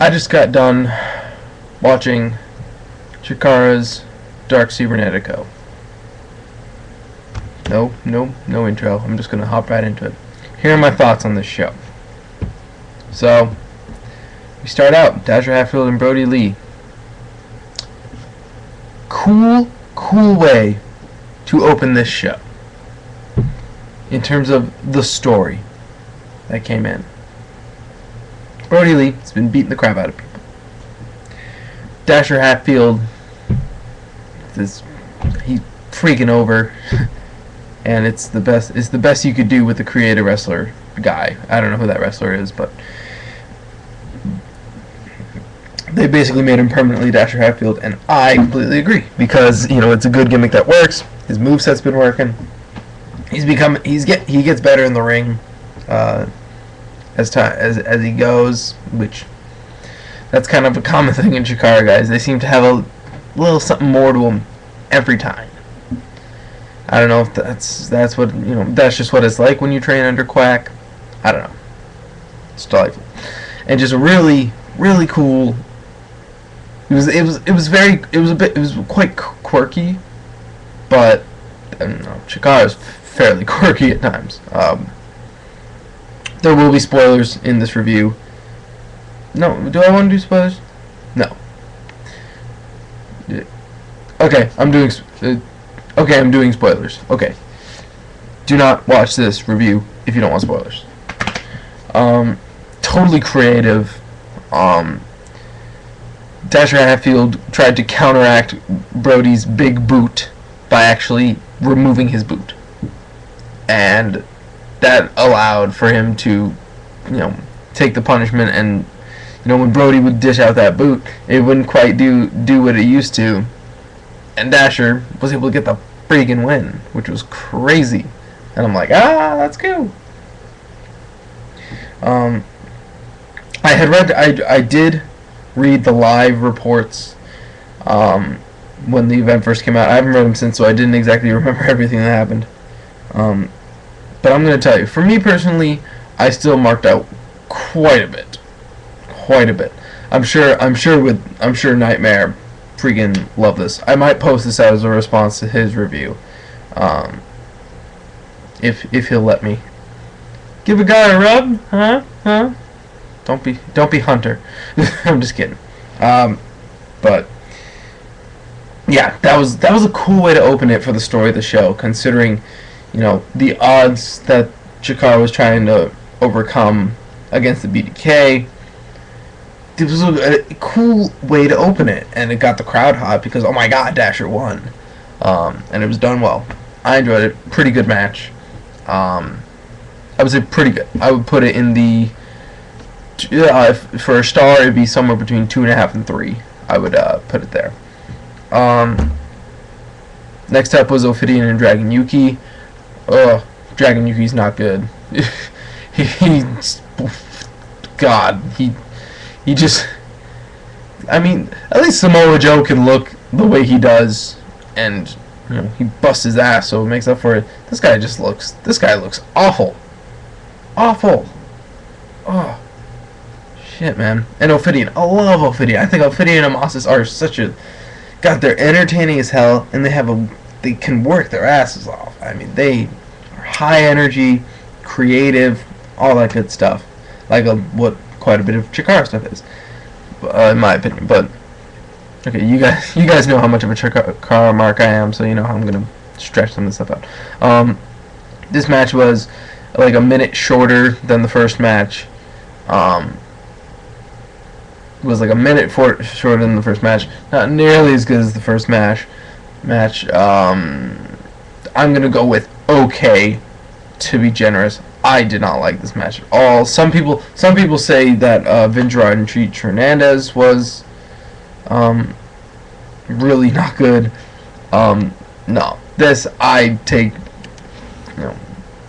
I just got done watching Chikara's Dark Cibernetico. No intro. I'm just gonna hop right into it. Here are my thoughts on this show. So, we start out, Dasher Hatfield and Brody Lee. Cool way to open this show. In terms of the story that came in. Brody Lee has been beating the crap out of people. Dasher Hatfield, he's freaking over, and it's the best you could do with the creative wrestler guy. I don't know who that wrestler is, but they basically made him permanently Dasher Hatfield, and I completely agree because it's a good gimmick that works. His moveset's been working. He gets better in the ring as he goes, which that's kind of a common thing in Chikara guys. They seem to have a little something more to them every time. I don't know if that's what that's just what it's like when you train under Quack. I don't know. It's delightful and just really cool. It was quite quirky, but I don't know, Chikara is fairly quirky at times. There will be spoilers in this review. No, do I want to do spoilers? No. Okay, I'm doing spoilers. Okay. Do not watch this review if you don't want spoilers. Totally creative. Dasher Hatfield tried to counteract Brody's big boot by actually removing his boot. And that allowed for him to, take the punishment, and when Brody would dish out that boot, it wouldn't quite do what it used to, and Dasher was able to get the freaking win, which was crazy. And I'm like, that's cool. I did read the live reports when the event first came out. I haven't read them since, so I didn't exactly remember everything that happened. But I'm going to tell you, for me personally, I still marked out quite a bit. I'm sure Nightmare freaking loved this. I might post this out as a response to his review, if he'll let me. Give a guy a rub, huh? Don't be Hunter. I'm just kidding. But yeah, that was a cool way to open it for the story of the show, considering the odds that Chikara was trying to overcome against the BDK. It was a cool way to open it, and it got the crowd hot because, oh my god, Dasher won. And it was done well. I enjoyed it. Pretty good match. I would say pretty good. I would put it in the for a star, it'd be somewhere between 2.5 and 3. I would put it there. Next up was Ophidian and Dragon Yuki. Dragon Yuki's not good. He just, I mean, at least Samoa Joe can look the way he does, and he busts his ass, so it makes up for it. This guy looks awful. Oh, shit, man. And Ophidian, I love Ophidian. I think Ophidian and Amasis are God, they're entertaining as hell, and they can work their asses off. I mean, they are high energy, creative, all that good stuff. Like what quite a bit of Chikara stuff is, in my opinion. But okay, you guys know how much of a Chikara mark I am, so you know how I'm gonna stretch some of this stuff out. This match was like a minute shorter than the first match. Was like a minute shorter than the first match. Not nearly as good as the first match. I'm gonna go with okay, to be generous. I did not like this match at all. Some people say that Vingegaard and Treat Hernandez was really not good. No, this I take.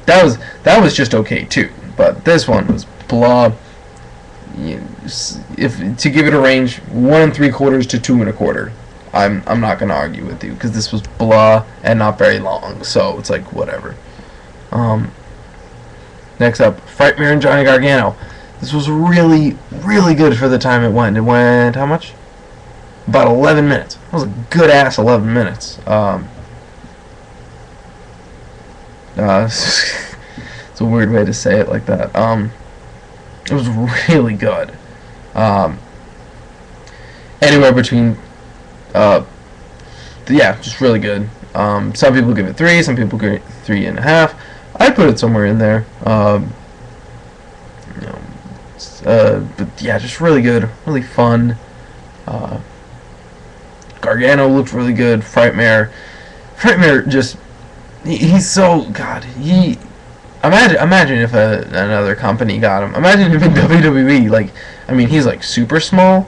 That was just okay too. But this one was blah. If to give it a range, 1 3/4 to 2 1/4. I'm not gonna argue with you because this was blah and not very long, so it's like whatever. Next up, Frightmare and Johnny Gargano. This was really, really good for the time it went. It went how much? About 11 minutes. That was a good ass 11 minutes. It's a weird way to say it like that. It was really good. Anywhere between, yeah, just really good. Some people give it 3, some people give it 3.5. I put it somewhere in there. But yeah, just really good, really fun. Gargano looked really good. Frightmare just he's so God. Imagine if another company got him. Imagine if in WWE, like, I mean, he's like super small.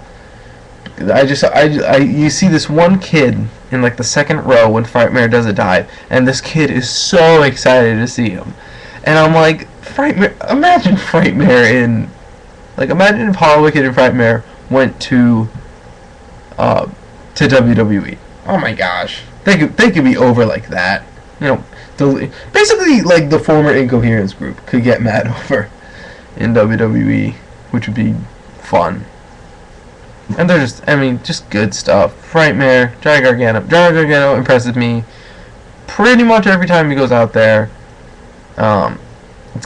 You see this one kid in like the second row when Frightmare does a dive, and this kid is so excited to see him, and I'm like, Frightmare. Imagine Frightmare in, like, imagine if Hollowicked and Frightmare went to WWE. Oh my gosh, they could be over like that. You know, basically like the former Incoherence group could get mad over in WWE, which would be fun. And they're just, I mean, just good stuff. Frightmare, Johnny Gargano impresses me pretty much every time he goes out there. He's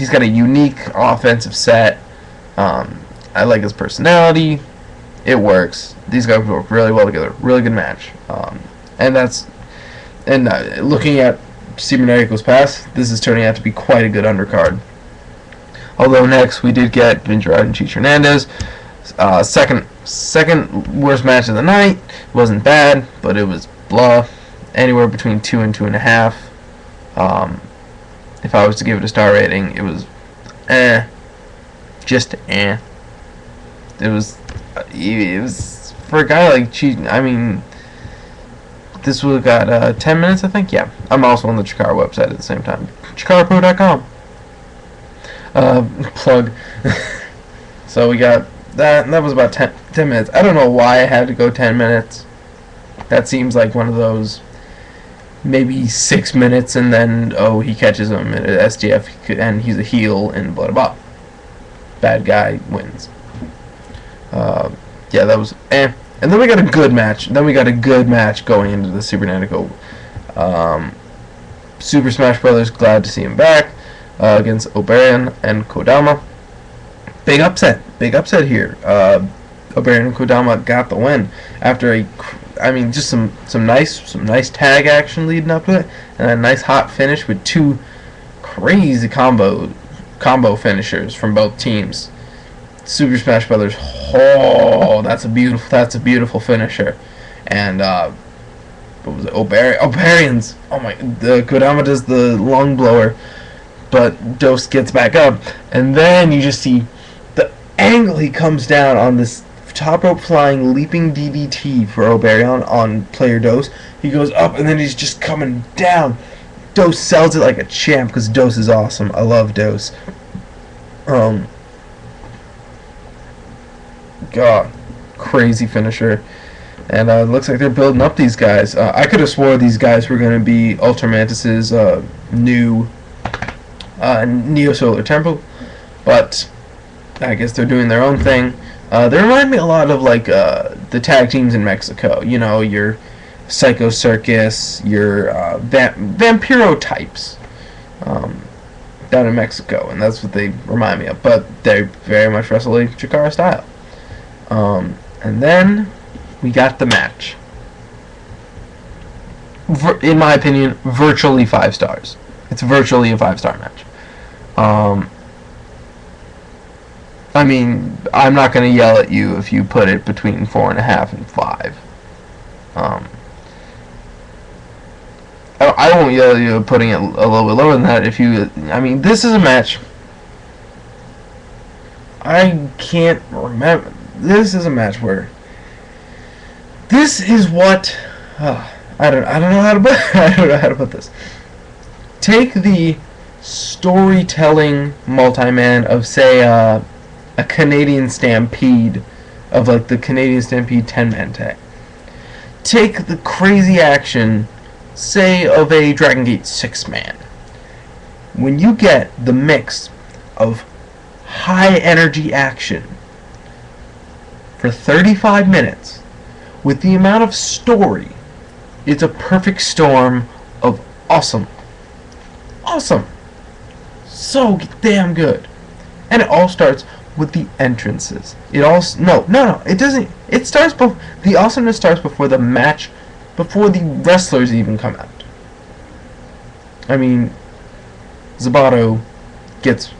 got a unique offensive set. I like his personality. It works. These guys work really well together. Really good match. Looking at Cibernetico's past, this is turning out to be quite a good undercard. Although next we did get Vingerad and Cheech Hernandez. Second worst match of the night. Wasn't bad, but it was blah. Anywhere between 2 and 2.5. If I was to give it a star rating, it was just It was for a guy like Cheech. I mean, this would have got 10 minutes, I think. Yeah, I'm also on the Chikara website at the same time. ChikaraPro.com. Plug. So we got that. And that was about 10 minutes. I don't know why I had to go 10 minutes. That seems like one of those maybe 6 minutes and then, oh, he catches him at SDF and he's a heel and blah blah. Bad guy wins. Yeah, that was And then we got a good match. Going into the Cibernetico. Super Smash Brothers, glad to see him back against Oberian and Kodama. Big upset here. Oberian and Kodama got the win after just some nice tag action leading up to it, and a nice hot finish with 2 crazy combo finishers from both teams. Super Smash Brothers. Oh, that's a beautiful finisher. And what was it? Oberian's. Oh my! The Kodama does the lung blower, but Dose gets back up, and then you just see the angle he comes down on this top rope flying leaping DDT for Oberian on player Dose. He goes up, and then he's just coming down. Dose sells it like a champ because Dose is awesome. I love Dose. God, crazy finisher. And it looks like they're building up these guys. I could have swore these guys were going to be Ultramantis's new Neo Solar Temple, but I guess they're doing their own thing. They remind me a lot of like the tag teams in Mexico. You know, your Psycho Circus, your Vampiro types down in Mexico, and that's what they remind me of. But they very much wrestle like Chikara style. And then we got the match. In my opinion, virtually 5 stars. It's virtually a 5-star match. I mean, I'm not going to yell at you if you put it between 4.5 and 5. I won't yell at you putting it a little bit lower than that if you... I mean, this is a match... I can't remember... This is a match where... This is what... I don't know how to put this. Take the storytelling multi-man of, say, a Canadian Stampede, of like the Canadian Stampede 10-man tag. Take the crazy action, say, of a Dragon Gate 6-man. When you get the mix of high energy action for 35 minutes with the amount of story. It's a perfect storm of awesome. Awesome. So damn good. And it all starts with the entrances. It all no, it doesn't. It starts the awesomeness starts before the match, before the wrestlers even come out. I mean, Zabato gets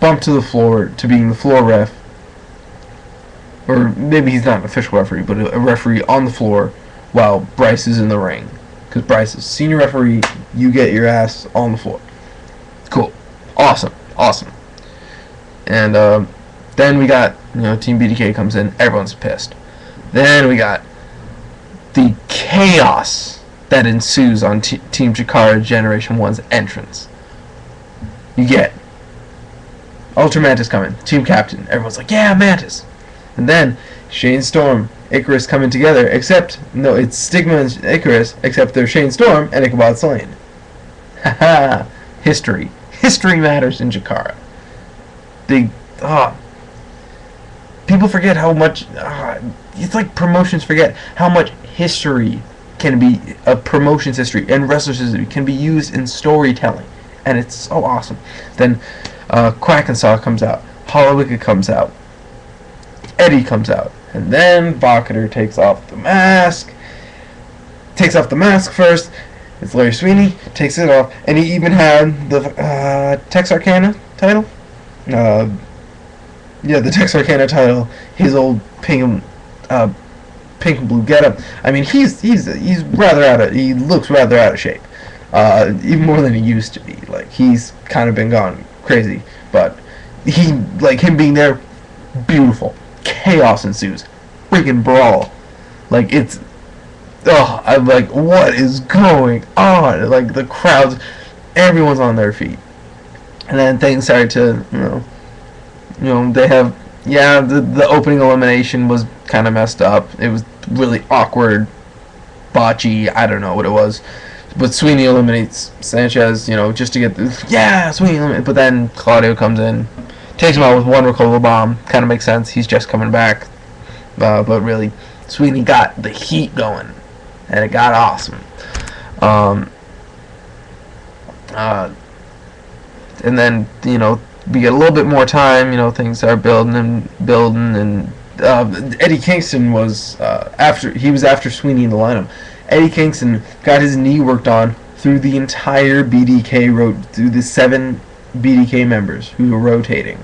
bumped to the floor to being the floor ref, or maybe he's not an official referee, but a referee on the floor while Bryce is in the ring. Because Bryce is senior referee, you get your ass on the floor. Cool. Awesome. And then we got, Team BDK comes in, everyone's pissed. Then we got the chaos that ensues on Team Chikara Generation 1's entrance. You get Ultra Mantis coming, team captain. Everyone's like, yeah, Mantis. And then Shane Storm, Icarus coming together, except, no, it's Stigma and Icarus, except they're Shane Storm and Ichabod Slane. Haha. History. History matters in Chikara. People forget how much, it's like promotions forget how much history can be, promotions history and wrestlers history can be used in storytelling. And it's so awesome. Then Quackensaw comes out, Hollowicked comes out, Eddie comes out, and then Vocator takes off the mask. Takes off the mask first. It's Larry Sweeney, takes it off, and he even had the Texarkana title. The Texarkana title. His old pink and blue getup. I mean, he's rather he looks rather out of shape. Even more than he used to be. Like, he's kind of been gone crazy, but him being there, beautiful. Chaos ensues. Freaking brawl. Like, it's, I'm like, what is going on? Like, the crowds, everyone's on their feet. And then things started to, they have, the opening elimination was kind of messed up. It was really awkward, botchy, I don't know what it was. But Sweeney eliminates Sanchez, just to get Sweeney eliminated. But then Claudio comes in, takes him out with one recoil bomb. Kind of makes sense. He's just coming back. But really, Sweeney got the heat going. And it got awesome. And then, we get a little bit more time. Things are building. And Eddie Kingston was, after Sweeney in the lineup. Eddie Kingston got his knee worked on through the entire BDK through the 7 BDK members who were rotating.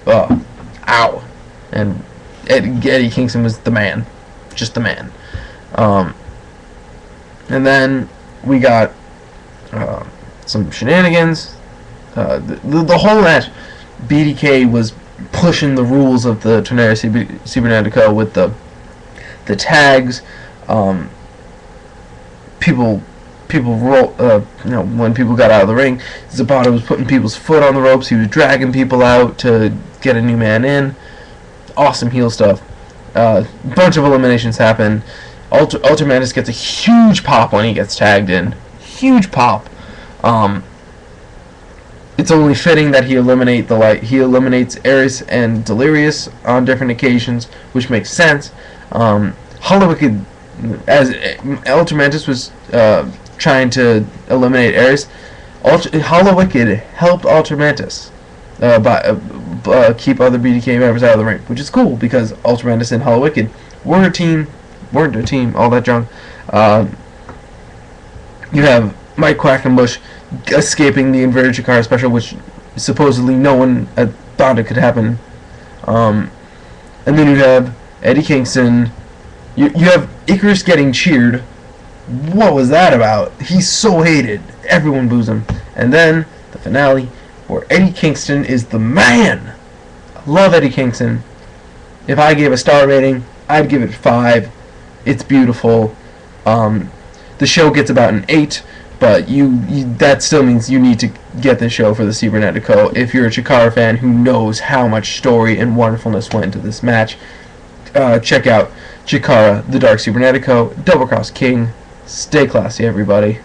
Ow. And Eddie Kingston was the man. Just the man. And then we got some shenanigans. The whole match, BDK was pushing the rules of the Tornado Cibernetico with the tags. People roll. When people got out of the ring, Zapata was putting people's foot on the ropes. He was dragging people out to get a new man in. Awesome heel stuff. Bunch of eliminations happen. Ultra Mantis gets a huge pop when he gets tagged in. Huge pop. It's only fitting that he eliminates Ares and Delirious on different occasions, which makes sense. Hollowicked, as Ultra Mantis was trying to eliminate Ares, Hollowicked helped Ultra Mantis keep other BDK members out of the ring, which is cool because Ultra Mantis and Hollowicked weren't a team, all that junk. You have Mike Quackenbush escaping the inverted Chikara special, which supposedly no one thought it could happen. And then you have Eddie Kingston. You have Icarus getting cheered. What was that about? He's so hated. Everyone boos him. And then the finale, where Eddie Kingston is the man. I love Eddie Kingston. If I gave a star rating, I'd give it 5. It's beautiful. The show gets about an 8, but that still means you need to get the show for the Cibernetico if you're a Chikara fan who knows how much story and wonderfulness went into this match. Check out Chikara, the Dark Cibernetico, DoubleCrossKing. Stay classy, everybody.